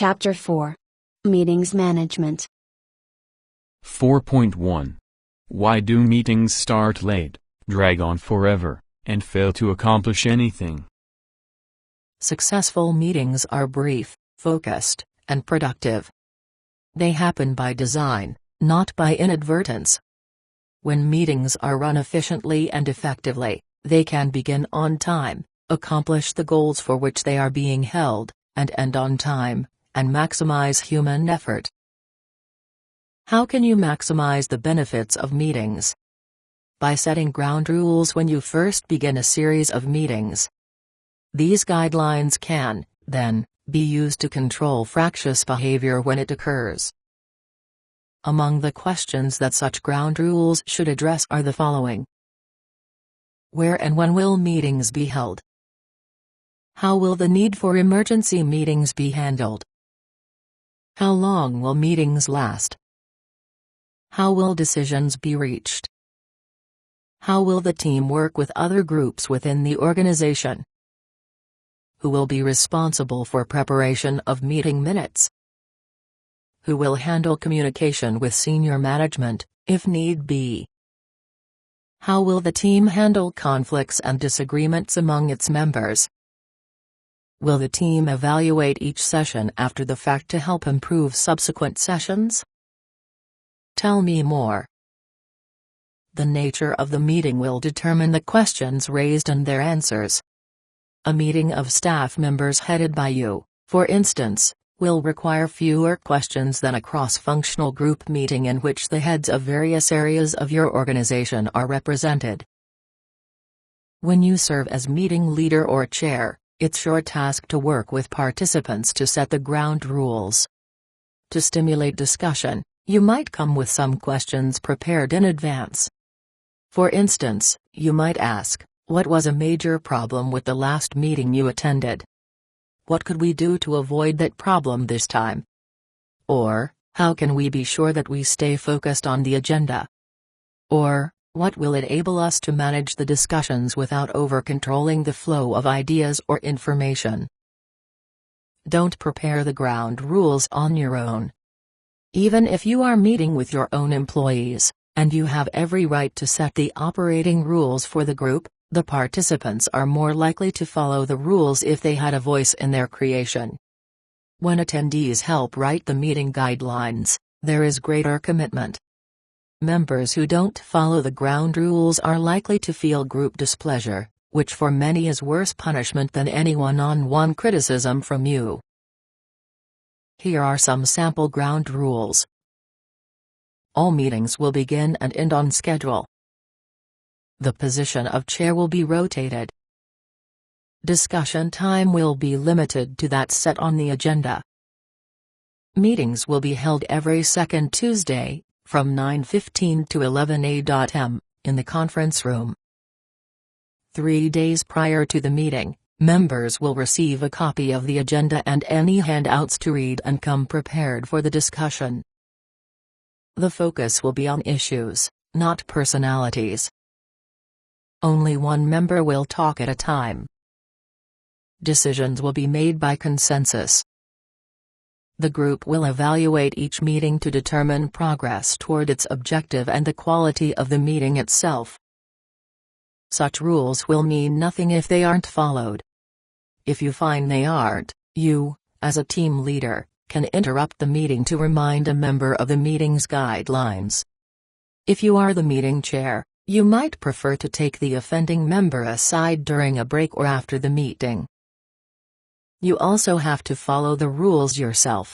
Chapter 4. Meetings Management. 4.1. Why do meetings start late, drag on forever, and fail to accomplish anything? Successful meetings are brief, focused, and productive. They happen by design, not by inadvertence. When meetings are run efficiently and effectively, they can begin on time, accomplish the goals for which they are being held, and end on time, and maximize human effort. How can you maximize the benefits of meetings? By setting ground rules when you first begin a series of meetings. These guidelines can, then, be used to control fractious behavior when it occurs. Among the questions that such ground rules should address are the following. Where and when will meetings be held? How will the need for emergency meetings be handled? How long will meetings last? How will decisions be reached? How will the team work with other groups within the organization? Who will be responsible for preparation of meeting minutes? Who will handle communication with senior management, if need be? How will the team handle conflicts and disagreements among its members? Will the team evaluate each session after the fact to help improve subsequent sessions? Tell me more. The nature of the meeting will determine the questions raised and their answers. A meeting of staff members headed by you, for instance, will require fewer questions than a cross-functional group meeting in which the heads of various areas of your organization are represented. When you serve as meeting leader or chair, it's your task to work with participants to set the ground rules. To stimulate discussion, you might come with some questions prepared in advance. For instance, you might ask, what was a major problem with the last meeting you attended? What could we do to avoid that problem this time? Or, how can we be sure that we stay focused on the agenda? Or, what will enable us to manage the discussions without over-controlling the flow of ideas or information? Don't prepare the ground rules on your own. Even if you are meeting with your own employees, and you have every right to set the operating rules for the group, the participants are more likely to follow the rules if they had a voice in their creation. When attendees help write the meeting guidelines, there is greater commitment. Members who don't follow the ground rules are likely to feel group displeasure, which for many is worse punishment than any one-on-one criticism from you. Here are some sample ground rules. All meetings will begin and end on schedule. The position of chair will be rotated. Discussion time will be limited to that set on the agenda. Meetings will be held every second Tuesday, from 9:15 to 11 a.m., in the conference room. 3 days prior to the meeting, members will receive a copy of the agenda and any handouts to read and come prepared for the discussion. The focus will be on issues, not personalities. Only one member will talk at a time. Decisions will be made by consensus. The group will evaluate each meeting to determine progress toward its objective and the quality of the meeting itself. Such rules will mean nothing if they aren't followed. If you find they aren't, you, as a team leader, can interrupt the meeting to remind a member of the meeting's guidelines. If you are the meeting chair, you might prefer to take the offending member aside during a break or after the meeting. You also have to follow the rules yourself.